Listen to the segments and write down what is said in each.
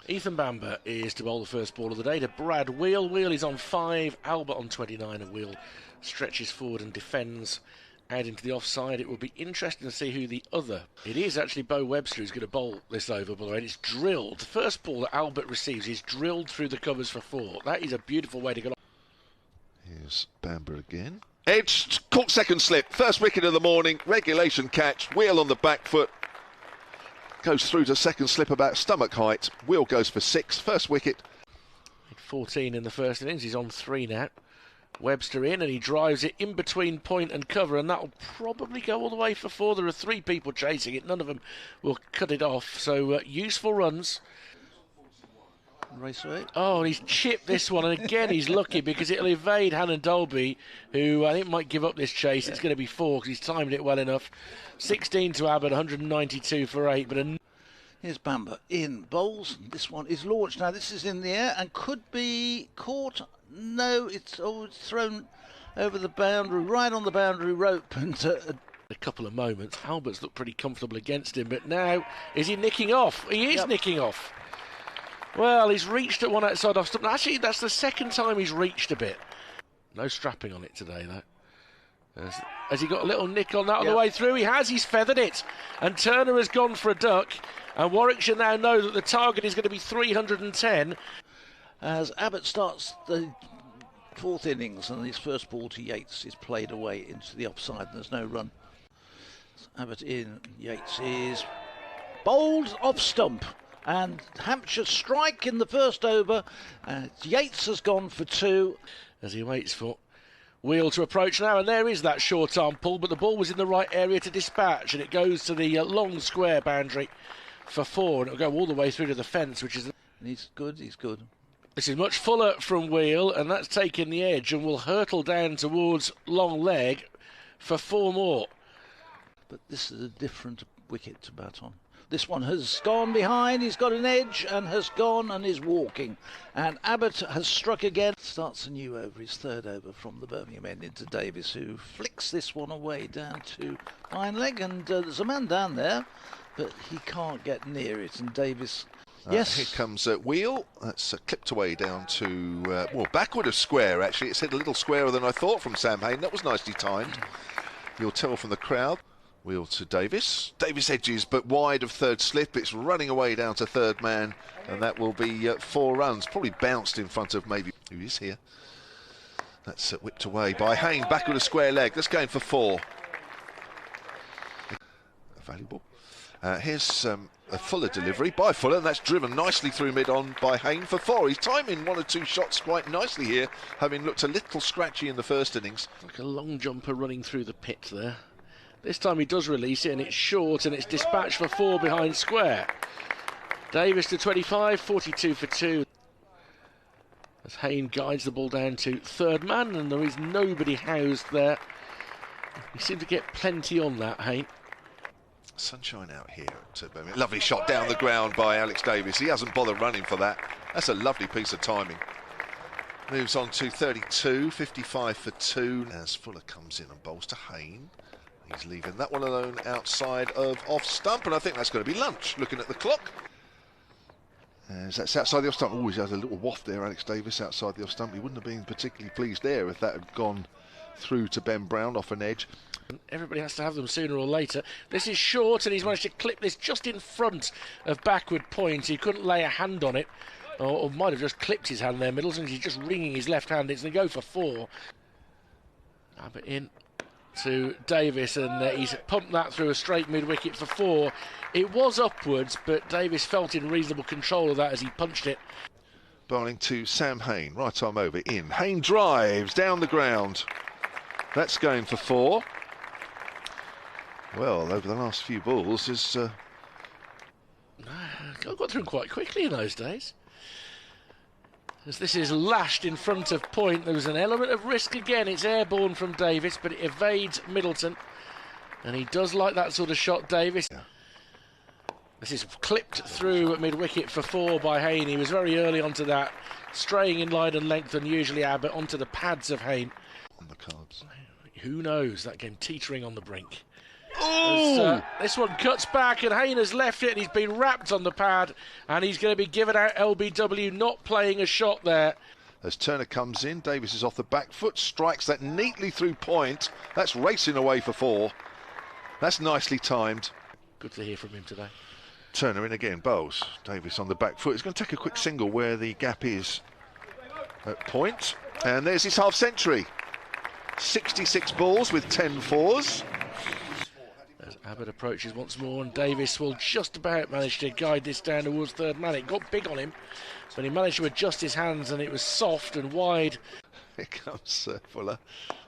Ethan Bamber is to bowl the first ball of the day to Brad Wheel. Wheel is on 5, Albert on 29, and Wheel stretches forward and defends out into the offside. It will be interesting to see who the other... It is actually Bo Webster who's going to bowl this over, by the way, and it's drilled. The first ball that Albert receives is drilled through the covers for 4. That is a beautiful way to go. Here's Bamber again. Edge, caught second slip, first wicket of the morning, regulation catch, Wheel on the back foot. Goes through to second slip about stomach height. Wheel goes for 6, first wicket. 14 in the first innings, he's on 3 now. Webster in, and he drives it in between point and cover, and that'll probably go all the way for 4. There are 3 people chasing it, none of them will cut it off, so useful runs. Raceway. Oh, and he's chipped this one, and again he's lucky because it'll evade Hannon Dolby, who I think might give up this chase. It's going to be 4 because he's timed it well enough. 16 to Abbott, 192 for 8, but here's Bamber in bowls. This one is launched now. This is in the air and could be caught. No, it's thrown over the boundary, right on the boundary rope, and a couple of moments. Albert's looked pretty comfortable against him, but now is he nicking off? He is nicking off. Well, he's reached at one outside off stump. Actually, that's the second time he's reached a bit. No strapping on it today, though. Has he got a little nick on that on the way through? He has. He's feathered it. And Turner has gone for a duck. And Warwickshire now know that the target is going to be 310. As Abbott starts the 4th innings, and his first ball to Yates is played away into the offside, and there's no run. Abbott in. Yates is bowled off stump. And Hampshire strike in the first over. Yates has gone for 2. As he waits for Wheel to approach now, and there is that short arm pull, but the ball was in the right area to dispatch, and it goes to the long square boundary for 4, and it'll go all the way through to the fence, which is... He's good. This is much fuller from Wheel, and that's taken the edge and will hurtle down towards long leg for 4 more. But this is a different wicket to bat on. This one has gone behind, he's got an edge and has gone and is walking. And Abbott has struck again. Starts a new over, his 3rd over from the Birmingham end into Davis, who flicks this one away down to fine leg. And there's a man down there, but he can't get near it. And Davis... Yes. Here comes Wheel. That's clipped away down to, well, backward of square, actually. It's hit a little squarer than I thought from Sam Hain. That was nicely timed. You'll tell from the crowd. Wheel to Davis. Davis edges, but wide of 3rd slip. It's running away down to 3rd man, and that will be 4 runs. Probably bounced in front of maybe who is here. That's whipped away by Hain, backward of square leg. That's going for 4. Valuable. Here's a Fuller delivery by Fuller, and that's driven nicely through mid-on by Hain for 4. He's timing 1 or 2 shots quite nicely here, having looked a little scratchy in the first innings. Like a long jumper running through the pit there. This time he does release it, and it's short, and it's dispatched for 4 behind square. Davis to 25, 42 for 2. As Hain guides the ball down to 3rd man, and there is nobody housed there. He seemed to get plenty on that, Hain. Sunshine out here at Birmingham. Lovely shot down the ground by Alex Davis. He hasn't bothered running for that. That's a lovely piece of timing. Moves on to 32, 55 for 2. As Fuller comes in and bowls to Hain. He's leaving that one alone outside of off stump, and I think that's going to be lunch, looking at the clock. As that's outside the off stump. Always has a little waft there, Alex Davis, outside the off stump. He wouldn't have been particularly pleased there if that had gone through to Ben Brown off an edge. Everybody has to have them sooner or later. This is short, and he's managed to clip this just in front of backward point. He couldn't lay a hand on it, or might have just clipped his hand there, Middleton. He's just wringing his left hand. It's going to go for 4. Abbott in to Davis, and he's pumped that through a straight mid-wicket for 4. It was upwards, but Davis felt in reasonable control of that as he punched it. Bowling to Sam Hain, right arm over, in. Hain drives down the ground. That's going for 4. Well, over the last few balls, has... I got through quite quickly in those days. As this is lashed in front of point, there was an element of risk again. It's airborne from Davis, but it evades Middleton. And he does like that sort of shot, Davis. Yeah. This is clipped through mid-wicket for 4 by Hain. He was very early onto that, straying in line and length unusually, Abbott onto the pads of Hain. On the cards. Who knows? That game teetering on the brink. Ooh! This one cuts back and Hayne has left it and he's been wrapped on the pad and he's going to be given out LBW, not playing a shot there. As Turner comes in, Davis is off the back foot, strikes that neatly through point. That's racing away for 4. That's nicely timed. Good to hear from him today. Turner in again, bowls. Davis on the back foot. He's going to take a quick single where the gap is at point. And there's his half century. 66 balls with 10 fours. As Abbott approaches once more, and Davis will just about manage to guide this down towards third man. It got big on him, but he managed to adjust his hands and it was soft and wide. Here comes Fuller.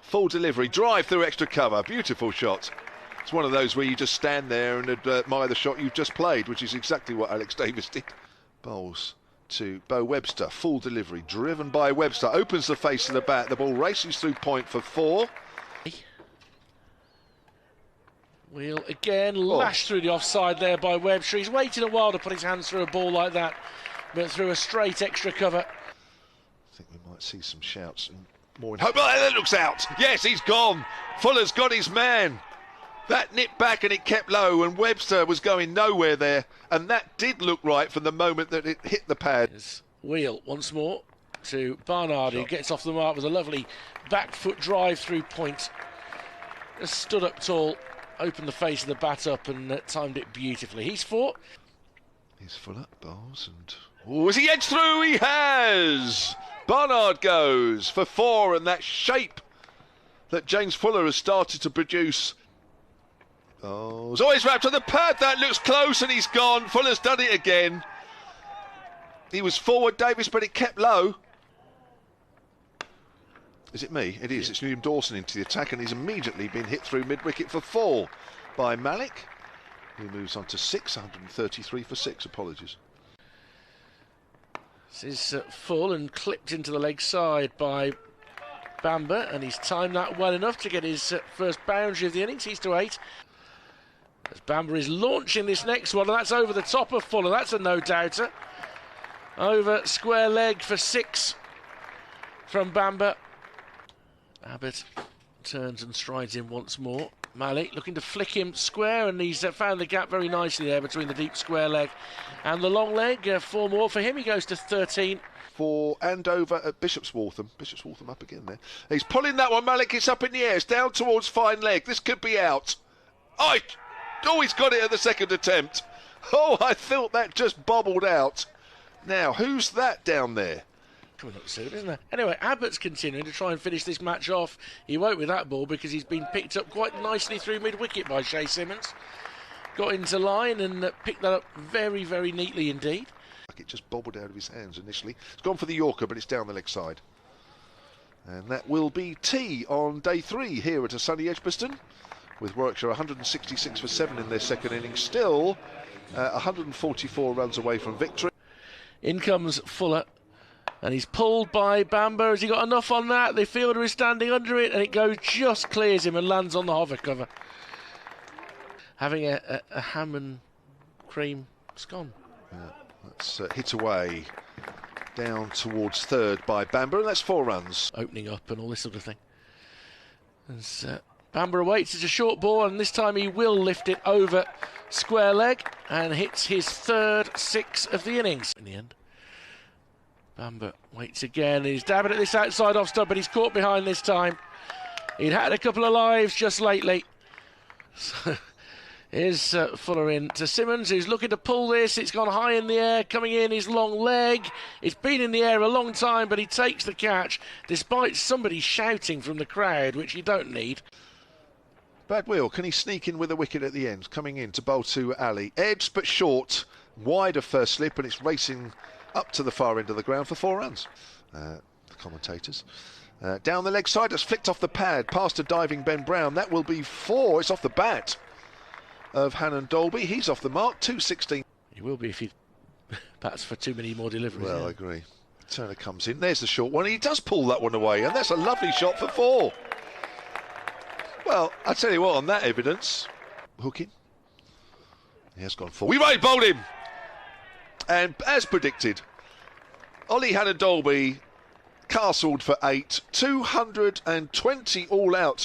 Full delivery, drive through extra cover. Beautiful shot. It's one of those where you just stand there and admire the shot you've just played, which is exactly what Alex Davis did. Bowls to Bo Webster. Full delivery, driven by Webster. Opens the face of the bat. The ball races through point for 4. Wheel again, lashed through the offside there by Webster. He's waited a while to put his hands through a ball like that, but through a straight extra cover. I think we might see some shouts and more in hope. Oh, that looks out. Yes, he's gone. Fuller's got his man. That nipped back and it kept low, and Webster was going nowhere there, and that did look right from the moment that it hit the pad. Wheel once more to Barnard, who gets off the mark with a lovely back foot drive through point. Just stood up tall, opened the face of the bat up and timed it beautifully. He's 4. He's Fuller, bowls, and... Oh, has he edged through? He has! Barnard goes for 4, and that shape that James Fuller has started to produce. Oh, he's always wrapped on the pad. That looks close, and he's gone. Fuller's done it again. He was forward, Davis, but it kept low. Is it me? It is. It's Liam Dawson into the attack, and he's immediately been hit through mid-wicket for 4 by Malik, who moves on to 6, 133 for 6. Apologies. This is full and clipped into the leg side by Bamber, and he's timed that well enough to get his first boundary of the innings. He's to 8. As Bamber is launching this next one, and that's over the top of Fuller. That's a no-doubter. Over square leg for 6 from Bamber. Abbott turns and strides in once more. Malik looking to flick him square, and he's found the gap very nicely there between the deep square leg and the long leg. 4 more for him. He goes to 13. For Andover at Bishopswaltham. Bishopswaltham up again there. He's pulling that one. Malik, it's up in the air. It's down towards fine leg. This could be out. Oh, he's got it at the second attempt. Oh, I thought that just bobbled out. Now, who's that down there? Coming up soon, isn't there? Anyway, Abbott's continuing to try and finish this match off. He won't with that ball because he's been picked up quite nicely through mid-wicket by Shea Simmons. Got into line and picked that up very, very neatly indeed. It just bobbled out of his hands initially. It's gone for the Yorker, but it's down the leg side. And that will be tea on day 3 here at a sunny Edgbaston, with Warwickshire 166 for 7 in their second innings. Still 144 runs away from victory. In comes Fuller, and he's pulled by Bamber. Has he got enough on that? The fielder is standing under it, and it goes just clears him and lands on the hover cover. Having a ham and cream scone. Yeah, that's hit away down towards third by Bamber, and that's 4 runs. Opening up and all this sort of thing. As Bamber awaits, it's a short ball, and this time he will lift it over square leg and hits his 3rd 6 of the innings. In the end, Bamber waits again. He's dabbing at this outside off stump, but he's caught behind this time. He'd had a couple of lives just lately. So here's Fuller in to Simmons, who's looking to pull this. It's gone high in the air, coming in his long leg. It's been in the air a long time, but he takes the catch, despite somebody shouting from the crowd, which you don't need. Bad Wheel, can he sneak in with a wicket at the end? Coming in to bowl to Ali. Edged but short, wide of first slip, and it's racing up to the far end of the ground for 4 runs. The commentators. Down the leg side, it's flicked off the pad, past a diving Ben Brown. That will be 4. It's off the bat of Hannon Dolby. He's off the mark, 216. He will be if he bats for too many more deliveries. Well, I agree. Turner comes in. There's the short one. He does pull that one away, and that's a lovely shot for 4. Well, I tell you what, on that evidence, hooking. He has gone full. We right bowled him, and as predicted, Ollie Hannon Dolby castled for 8, 220 all out.